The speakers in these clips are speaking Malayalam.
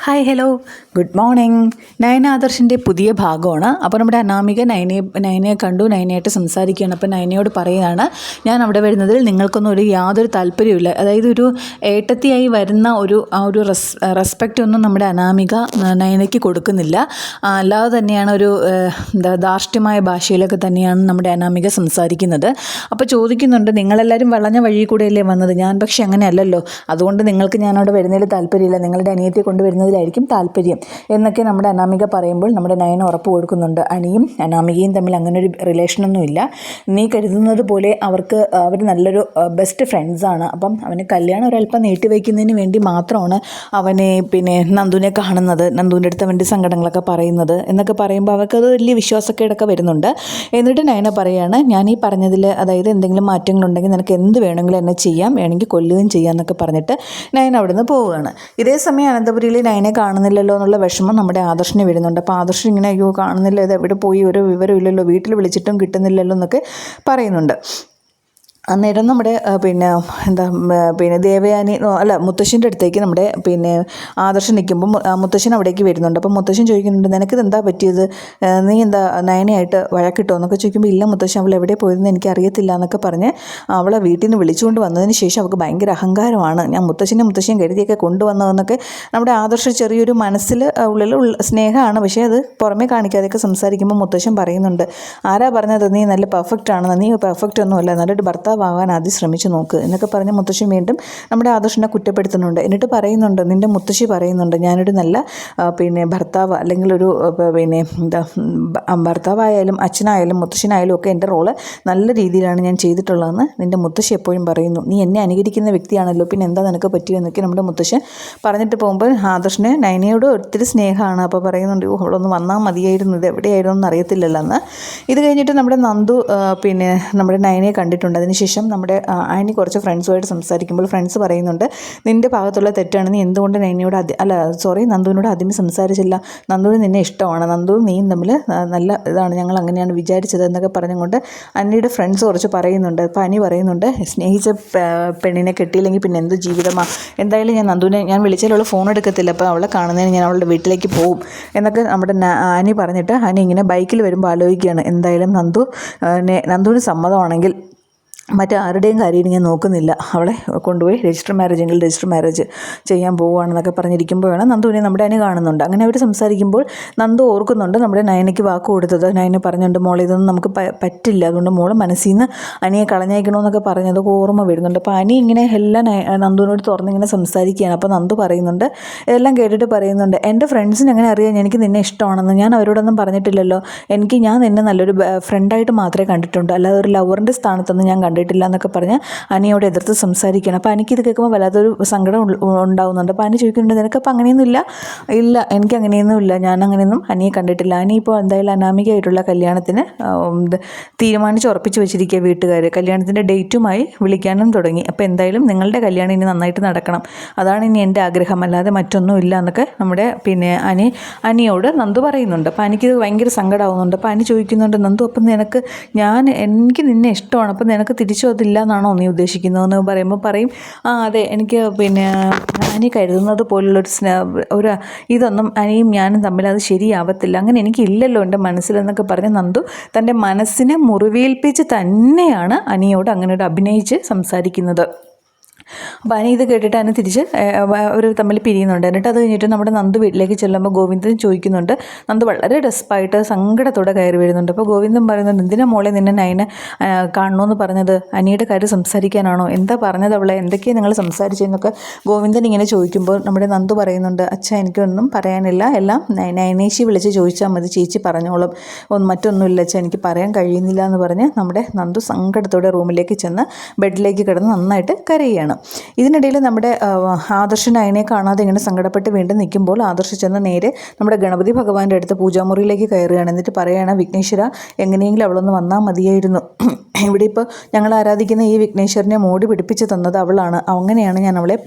Hi hello good morning. Nayana ആദർശിൻ്റെ പുതിയ ഭാഗമാണ്. അപ്പോൾ നമ്മുടെ അനാമിക നയനയെ കണ്ടു, നയനയായിട്ട് സംസാരിക്കുകയാണ്. അപ്പോൾ നയനയോട് പറയുകയാണ്, ഞാൻ അവിടെ വരുന്നതിൽ നിങ്ങൾക്കൊന്നും യാതൊരു താല്പര്യമില്ല. അതായത് ഒരു ഏട്ടത്തിയായി വരുന്ന ഒരു റെസ്പെക്റ്റ് ഒന്നും നമ്മുടെ അനാമിക നയനയ്ക്ക് കൊടുക്കുന്നില്ല. അല്ലാതെ തന്നെയാണ് ഒരു ധാർഷ്ട്യമായ ഭാഷയിലൊക്കെ തന്നെയാണ് നമ്മുടെ അനാമിക സംസാരിക്കുന്നത്. അപ്പോൾ ചോദിക്കുന്നുണ്ട്, നിങ്ങളെല്ലാവരും വളഞ്ഞ വഴി കൂടെയല്ലേ വന്നത്, ഞാൻ പക്ഷേ അങ്ങനെയല്ലല്ലോ, അതുകൊണ്ട് നിങ്ങൾക്ക് ഞാനവിടെ വരുന്നതിൽ താല്പര്യമില്ല, നിങ്ങളുടെ അനിയത്തെ കൊണ്ടുവരുന്നതിലായിരിക്കും താല്പര്യം എന്നൊക്കെ നമ്മുടെ അനാമിക പറയുമ്പോൾ നമ്മുടെ നയന ഉറപ്പ് കൊടുക്കുന്നുണ്ട്. അനിയും അനാമികയും തമ്മിൽ അങ്ങനെ ഒരു റിലേഷനൊന്നുമില്ല, നീ കരുതുന്നത് പോലെ അവർ നല്ലൊരു ബെസ്റ്റ് ഫ്രണ്ട്സാണ്. അപ്പം അവന് കല്യാണം ഒരല്പം നീട്ടിവെക്കുന്നതിന് വേണ്ടി മാത്രമാണ് അവനെ നന്ദുവിനെ കാണുന്നത്, നന്ദുവിൻ്റെ അടുത്ത് അവൻ്റെ സങ്കടങ്ങളൊക്കെ പറയുന്നത് എന്നൊക്കെ പറയുമ്പോൾ അവർക്കത് വലിയ വിശ്വാസക്കേടൊക്കെ വരുന്നുണ്ട്. എന്നിട്ട് നയന പറയുകയാണ്, ഞാൻ ഈ പറഞ്ഞതിൽ അതായത് എന്തെങ്കിലും മാറ്റങ്ങളുണ്ടെങ്കിൽ നിനക്ക് എന്ത് വേണമെങ്കിലും എന്നെ ചെയ്യാം, വേണമെങ്കിൽ കൊല്ലുകയും ചെയ്യാം എന്നൊക്കെ പറഞ്ഞിട്ട് നയന അവിടെ നിന്ന് പോവുകയാണ്. ഇതേ സമയം അനന്തപുരിയിൽ നയനെ കാണുന്നില്ലല്ലോ എന്നുള്ള വിഷമം നമ്മുടെ ആദർശിന് വരുന്നുണ്ട്. അപ്പോൾ ആദർശ് ഇങ്ങനെ അയ്യോ കാണുന്നില്ല, ഇത് എവിടെ പോയി, ഒരു വിവരമില്ലല്ലോ, വീട്ടിൽ വിളിച്ചിട്ടും കിട്ടുന്നില്ലല്ലോ എന്നൊക്കെ പറയുന്നുണ്ട്. അന്നേരം നമ്മുടെ ദേവയാനി അല്ല മുത്തശ്ശൻ്റെ അടുത്തേക്ക് നമ്മുടെ ആദർശം നിൽക്കുമ്പോൾ മുത്തശ്ശൻ അവിടേക്ക് വരുന്നുണ്ട്. അപ്പോൾ മുത്തശ്ശൻ ചോദിക്കുന്നുണ്ട്, നിനക്കിത് എന്താ പറ്റിയത്, നീ എന്താ നയനയായിട്ട് വഴക്കിട്ടോ എന്നൊക്കെ ചോദിക്കുമ്പോൾ, ഇല്ല മുത്തശ്ശൻ, അവൾ എവിടെ പോയതെന്ന് എനിക്ക് അറിയത്തില്ല എന്നൊക്കെ പറഞ്ഞ് അവളെ വീട്ടിൽ നിന്ന് വിളിച്ചുകൊണ്ട് വന്നതിന് ശേഷം അവൾക്ക് ഭയങ്കര അഹങ്കാരമാണ്, ഞാൻ മുത്തശ്ശൻ കരുതിയൊക്കെ കൊണ്ടുവന്നതെന്നൊക്കെ നമ്മുടെ ആദർശം ചെറിയൊരു മനസ്സിൽ ഉള്ളിൽ സ്നേഹമാണ്, പക്ഷേ അത് പുറമേ കാണിക്കാതെയൊക്കെ സംസാരിക്കുമ്പോൾ മുത്തശ്ശൻ പറയുന്നുണ്ട്, ആരാ പറഞ്ഞത് നീ നല്ല പെർഫെക്റ്റ് ആണെന്ന്, നീ പെർഫെക്റ്റ് ഒന്നുമല്ല, നല്ലൊരു ഭർത്താവാകാൻ ആദ്യം ശ്രമിച്ചു നോക്ക് എന്നൊക്കെ പറഞ്ഞ് മുത്തശ്ശി വീണ്ടും നമ്മുടെ ആദർശിനെ കുറ്റപ്പെടുത്തുന്നുണ്ട്. എന്നിട്ട് പറയുന്നുണ്ട്, നിൻ്റെ മുത്തശ്ശി പറയുന്നുണ്ട്, ഞാനൊരു നല്ല ഭർത്താവ് അല്ലെങ്കിൽ ഒരു ഭർത്താവായാലും അച്ഛനായാലും മുത്തശ്ശനായാലും ഒക്കെ എൻ്റെ റോള് നല്ല രീതിയിലാണ് ഞാൻ ചെയ്തിട്ടുള്ളതെന്ന് നിൻ്റെ മുത്തശ്ശി എപ്പോഴും പറയുന്നു, നീ എന്നെ അനുകരിക്കുന്ന വ്യക്തിയാണല്ലോ, പിന്നെ എന്താ നിനക്ക് പറ്റിയോ എന്നൊക്കെ നമ്മുടെ മുത്തശ്ശൻ പറഞ്ഞിട്ട് പോകുമ്പോൾ ആദർശിന് നയനയോട് ഒത്തിരി സ്നേഹമാണ്. അപ്പോൾ പറയുന്നുണ്ട്, അവളൊന്ന് വന്നാൽ മതിയായിരുന്നു, ഇത് എവിടെയായിരുന്നു എന്ന് അറിയത്തില്ലല്ലോ എന്ന്. ഇത് കഴിഞ്ഞിട്ട് നമ്മുടെ നന്ദു നമ്മുടെ നയനയെ കണ്ടിട്ടുണ്ട്. അതിനുശേഷം നമ്മുടെ ആനി കുറച്ച് ഫ്രണ്ട്സുമായിട്ട് സംസാരിക്കുമ്പോൾ ഫ്രണ്ട്സ് പറയുന്നുണ്ട്, നിൻ്റെ ഭാഗത്തുള്ള തെറ്റാണ്, നീ എന്തുകൊണ്ട് നയനയോട് നന്ദുവിനോട് ആദ്യമേ സംസാരിച്ചില്ല, നന്ദുവിന് നിന്നെ ഇഷ്ടമാണ്, നന്ദുവും നീയും തമ്മിൽ നല്ല ഇതാണ്, ഞങ്ങൾ അങ്ങനെയാണ് വിചാരിച്ചത് എന്നൊക്കെ പറഞ്ഞുകൊണ്ട് അന്നിയുടെ ഫ്രണ്ട്സ് കുറച്ച് പറയുന്നുണ്ട്. അപ്പോൾ അനി പറയുന്നുണ്ട്, സ്നേഹിച്ച പെണ്ണിനെ കെട്ടിയില്ലെങ്കിൽ പിന്നെ എന്ത് ജീവിതമാണ്, എന്തായാലും ഞാൻ വിളിച്ചാലുള്ള ഫോൺ എടുക്കത്തില്ല, അപ്പോൾ അവളെ കാണുന്നതിന് ഞാൻ അവളുടെ വീട്ടിലേക്ക് പോകും എന്നൊക്കെ നമ്മുടെ ആനി പറഞ്ഞിട്ട് ആനി ഇങ്ങനെ ബൈക്കിൽ വരുമ്പോൾ ആലോചിക്കുകയാണ്, എന്തായാലും നന്ദുവിന് സമ്മതമാണെങ്കിൽ മറ്റാരുടെയും കാര്യം ഞാൻ നോക്കുന്നില്ല, അവളെ കൊണ്ടുപോയി രജിസ്റ്റർ മാരേജ് ചെയ്യാൻ പോവുകയാണെന്നൊക്കെ പറഞ്ഞിരിക്കുമ്പോഴാണ് നന്ദുവിനെ നമ്മുടെ അനി കാണുന്നുണ്ട്. അങ്ങനെ അവർ സംസാരിക്കുമ്പോൾ നന്ദു ഓർക്കുന്നുണ്ട്, നമ്മുടെ നയനയ്ക്ക് വാക്ക് കൊടുത്തത്, നയന പറഞ്ഞുണ്ട്, മോളെ ഇതൊന്നും നമുക്ക് പറ്റില്ല, അതുകൊണ്ട് മോള് മനസ്സിൽ നിന്ന് അനിയെ കളഞ്ഞയക്കണമെന്നൊക്കെ പറഞ്ഞതൊക്കെ ഓർമ്മ വരുന്നുണ്ട്. അപ്പോൾ അനി ഇങ്ങനെ എല്ലാം നന്ദുവിനോട് തുറന്നിങ്ങനെ സംസാരിക്കുകയാണ്. അപ്പോൾ നന്ദു പറയുന്നുണ്ട്, എല്ലാം കേട്ടിട്ട് പറയുന്നുണ്ട്, എൻ്റെ ഫ്രണ്ട്സിന് എങ്ങനെ അറിയാം എനിക്ക് നിന്നെ ഇഷ്ടമാണെന്ന്, ഞാൻ അവരോടൊന്നും പറഞ്ഞിട്ടില്ലല്ലോ, ഞാൻ നിന്നെ നല്ലൊരു ഫ്രണ്ടായിട്ട് മാത്രമേ കണ്ടിട്ടുള്ളൂ, അല്ലാതെ ഒരു ലവറിൻ്റെ സ്ഥാനത്തൊന്നും ഞാൻ കണ്ടിട്ടില്ല എന്നൊക്കെ പറഞ്ഞ് അനിയോട് എതിർത്ത് സംസാരിക്കണം. അപ്പോൾ എനിക്കിത് കേൾക്കുമ്പോൾ വല്ലാത്തൊരു സങ്കടം ഉണ്ടാകുന്നുണ്ട്. അപ്പോൾ അനി ചോദിക്കുന്നുണ്ട്, നിനക്കപ്പോൾ അങ്ങനെയൊന്നും ഇല്ല, എനിക്ക് അങ്ങനെയൊന്നും ഇല്ല, ഞാൻ അങ്ങനെയൊന്നും അനിയെ കണ്ടിട്ടില്ല. അനി ഇപ്പോൾ എന്തായാലും അനാമികയായിട്ടുള്ള കല്യാണത്തിന് ഉറപ്പിച്ച് വെച്ചിരിക്കുക വീട്ടുകാർ, കല്യാണത്തിൻ്റെ ഡേറ്റുമായി വിളിക്കാനും തുടങ്ങി. അപ്പോൾ എന്തായാലും നിങ്ങളുടെ കല്യാണം ഇനി നന്നായിട്ട് നടക്കണം, അതാണ് ഇനി എൻ്റെ ആഗ്രഹം, അല്ലാതെ മറ്റൊന്നും ഇല്ല എന്നൊക്കെ നമ്മുടെ അനിയോട് നന്ദു പറയുന്നുണ്ട്. അപ്പോൾ എനിക്കിത് ഭയങ്കര സങ്കടമാകുന്നുണ്ട്. അപ്പോൾ അനി ചോദിക്കുന്നുണ്ട്, നന്ദു അപ്പം എനിക്ക് നിന്നെ ഇഷ്ടമാണ്, അപ്പം നിനക്ക് തിരിച്ചു അതില്ല എന്നാണോ നീ ഉദ്ദേശിക്കുന്നതെന്ന് പറയുമ്പോൾ പറയും, അതെ, എനിക്ക് അനി കരുതുന്നത് പോലുള്ളൊരു ഇതൊന്നും അനിയും ഞാനും തമ്മിൽ അത് ശരിയാവത്തില്ല, അങ്ങനെ എനിക്കില്ലല്ലോ എൻ്റെ മനസ്സിലെന്നൊക്കെ പറഞ്ഞ് നന്ദു തൻ്റെ മനസ്സിനെ മുറിവേൽപ്പിച്ച് തന്നെയാണ് അനിയോട് അങ്ങനെ ഒരു അഭിനയിച്ച് സംസാരിക്കുന്നത്. അപ്പോൾ അനി ഇത് കേട്ടിട്ട് അനി തിരിച്ച് അവർ തമ്മിൽ പിരിയുന്നുണ്ട്. എന്നിട്ട് അത് കഴിഞ്ഞിട്ട് നമ്മുടെ നന്ദു വീട്ടിലേക്ക് ചെല്ലുമ്പോൾ ഗോവിന്ദൻ ചോദിക്കുന്നുണ്ട്, നന്ദു വളരെ ഡെസ്പായിട്ട് സങ്കടത്തോടെ കയറി വരുന്നുണ്ട്. അപ്പോൾ ഗോവിന്ദൻ പറയുന്നുണ്ട്, എന്തിനാ മോളെ നിന്നെ നയനെ കാണണമെന്ന് പറഞ്ഞത്, അനിയുടെ കാര്യം സംസാരിക്കാനാണോ, എന്താ പറഞ്ഞത് അവളെ, എന്തൊക്കെയാണ് നിങ്ങൾ സംസാരിച്ചതെന്നൊക്കെ ഗോവിന്ദൻ ഇങ്ങനെ ചോദിക്കുമ്പോൾ നമ്മുടെ നന്ദു പറയുന്നുണ്ട്, അച്ഛാ എനിക്കൊന്നും പറയാനില്ല, എല്ലാം നയനേശി വിളിച്ച് ചോദിച്ചാൽ മതി, ചേച്ചി പറഞ്ഞോളും, മറ്റൊന്നുമില്ല അച്ഛാ, എനിക്ക് പറയാൻ കഴിയുന്നില്ല എന്ന് പറഞ്ഞ് നമ്മുടെ നന്ദു സങ്കടത്തോടെ റൂമിലേക്ക് ചെന്ന് ബെഡിലേക്ക് കിടന്ന് നന്നായിട്ട് കരയുകയാണ്. ഇതിനിടയിൽ നമ്മുടെ ആദർശ് നയനെ കാണാതെ ഇങ്ങനെ സങ്കടപ്പെട്ട് വീണ്ടും നിൽക്കുമ്പോൾ ആദർശ് ചെന്ന് നേരെ നമ്മുടെ ഗണപതി ഭഗവാന്റെ അടുത്ത് പൂജാമുറിയിലേക്ക് കയറുകയാണ്. എന്നിട്ട് പറയുകയാണ്, വിഘ്നേശ്വര എങ്ങനെയെങ്കിലും അവളൊന്ന് വന്നാൽ മതിയായിരുന്നു, ഇവിടെ ഇപ്പോൾ ഞങ്ങൾ ആരാധിക്കുന്ന ഈ വിഘ്നേശ്വരനെ മോടി പിടിപ്പിച്ച് തന്നത് അവളാണ്, അങ്ങനെയാണ് ഞാൻ അവളെ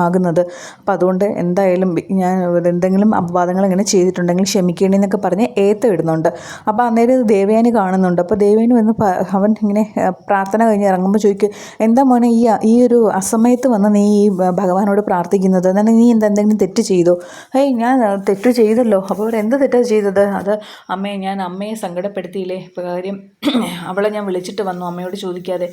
ആകുന്നത്, അപ്പോൾ അതുകൊണ്ട് എന്തായാലും ഞാൻ എന്തെങ്കിലും അപവാദങ്ങൾ ഇങ്ങനെ ചെയ്തിട്ടുണ്ടെങ്കിൽ ക്ഷമിക്കേണ്ടെന്നൊക്കെ പറഞ്ഞ് ഇടുന്നുണ്ട്. അപ്പോൾ അന്നേരം ദേവയാനി കാണുന്നുണ്ട്. അപ്പോൾ ദേവയാനി വന്ന് അവൻ ഇങ്ങനെ പ്രാർത്ഥന കഴിഞ്ഞ് ഇറങ്ങുമ്പോൾ ചോദിക്കും, എന്താ മോനെ ഈ ഒരു ഒരു അസമയത്ത് വന്ന് നീ ഈ ഭഗവാനോട് പ്രാർത്ഥിക്കുന്നത്? എന്നാൽ നീ എന്തെങ്കിലും തെറ്റ് ചെയ്തോ? ഞാൻ തെറ്റ് ചെയ്തല്ലോ. അപ്പോൾ അവരെന്ത് തെറ്റാണ് ചെയ്തത്? അത് ഞാൻ അമ്മയെ സങ്കടപ്പെടുത്തിയില്ലേ? കാര്യം അവളെ ഞാൻ വിളിച്ചിട്ട് വന്നു അമ്മയോട് ചോദിക്കാതെ.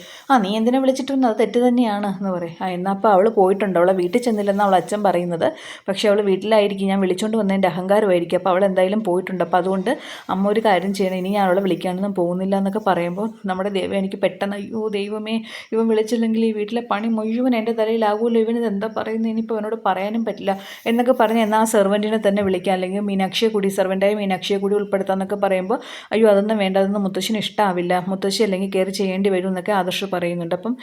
നീ എന്തിനാ വിളിച്ചിട്ട് വന്നു? അത് തെറ്റ് തന്നെയാണ് എന്ന് പറയും. എന്നാൽ അപ്പോൾ അവൾ പോയിട്ടുണ്ട്, അവളെ വീട്ടിൽ ചെന്നില്ലെന്ന് അവൾ അച്ഛൻ പറയുന്നത്. പക്ഷേ അവൾ വീട്ടിലായിരിക്കും, ഞാൻ വിളിച്ചുകൊണ്ട് വന്നതിൻ്റെ അഹങ്കാരമായിരിക്കും. അപ്പോൾ അവൾ എന്തായാലും പോയിട്ടുണ്ട്. അപ്പോൾ അതുകൊണ്ട് അമ്മ ഒരു കാര്യം ചെയ്യണം, ഇനി ഞാൻ അവളെ വിളിക്കാനൊന്നും പോകുന്നില്ല എന്നൊക്കെ പറയുമ്പോൾ നമ്മുടെ ദേവ എനിക്ക് പെട്ടെന്ന് അയ്യോ ദൈവമേ, ഇവൻ വിളിച്ചില്ലെങ്കിൽ ഈ വീട്ടിലെ പണി മുഴുവൻ എൻ്റെ തലയിലാകുമല്ലോ, ഇവനിത് എന്താ പറയുന്നത്, ഇനിയിപ്പോൾ അവനോട് പറയാനും പറ്റില്ല എന്നൊക്കെ പറഞ്ഞ് എന്നാൽ ആ സെർവൻറ്റിനെ തന്നെ വിളിക്കാം, അല്ലെങ്കിൽ മീനാക്ഷിയെ കൂടി സെർവൻ്റായ മീനാക്ഷിയെ കൂടി ഉൾപ്പെടുത്താമെന്നൊക്കെ പറയുമ്പോൾ അയ്യോ അതൊന്നും വേണ്ട, അതൊന്നും മുത്തശ്ശിന് ഇഷ്ടമാവില്ല, മുത്തശ്ശി അല്ലെങ്കിൽ കയറി ചെയ്യേണ്ടി വരും എന്നൊക്കെ ആദർശ് പറയുന്നുണ്ട്. അപ്പം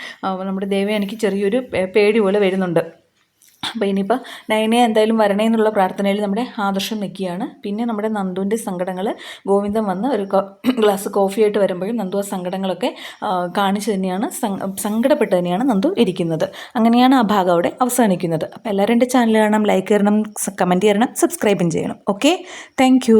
നമ്മുടെ ദേവ എനിക്ക് ചെറിയൊരു പേടി പോലെ വരുന്നുണ്ട്. അപ്പോൾ ഇനിയിപ്പോൾ നയനയെ എന്തായാലും വരണേ എന്നുള്ള പ്രാർത്ഥനയിൽ നമ്മുടെ ആദർശം നിൽക്കുകയാണ്. പിന്നെ നമ്മുടെ നന്ദുവിൻ്റെ സങ്കടങ്ങൾ ഗോവിന്ദൻ വന്ന് ഒരു ഗ്ലാസ് കോഫിയായിട്ട് വരുമ്പോഴും നന്ദു ആ സങ്കടങ്ങളൊക്കെ കാണിച്ച് തന്നെയാണ്, സങ്കടപ്പെട്ട് തന്നെയാണ് നന്ദു ഇരിക്കുന്നത്. അങ്ങനെയാണ് ആ ഭാഗം അവിടെ അവസാനിക്കുന്നത്. അപ്പോൾ എല്ലാവരും എൻ്റെ ചാനൽ കാണണം, ലൈക്ക് ചെയ്യണം, കമൻറ്റ് ചെയ്യണം, സബ്സ്ക്രൈബും ചെയ്യണം. Okay, thank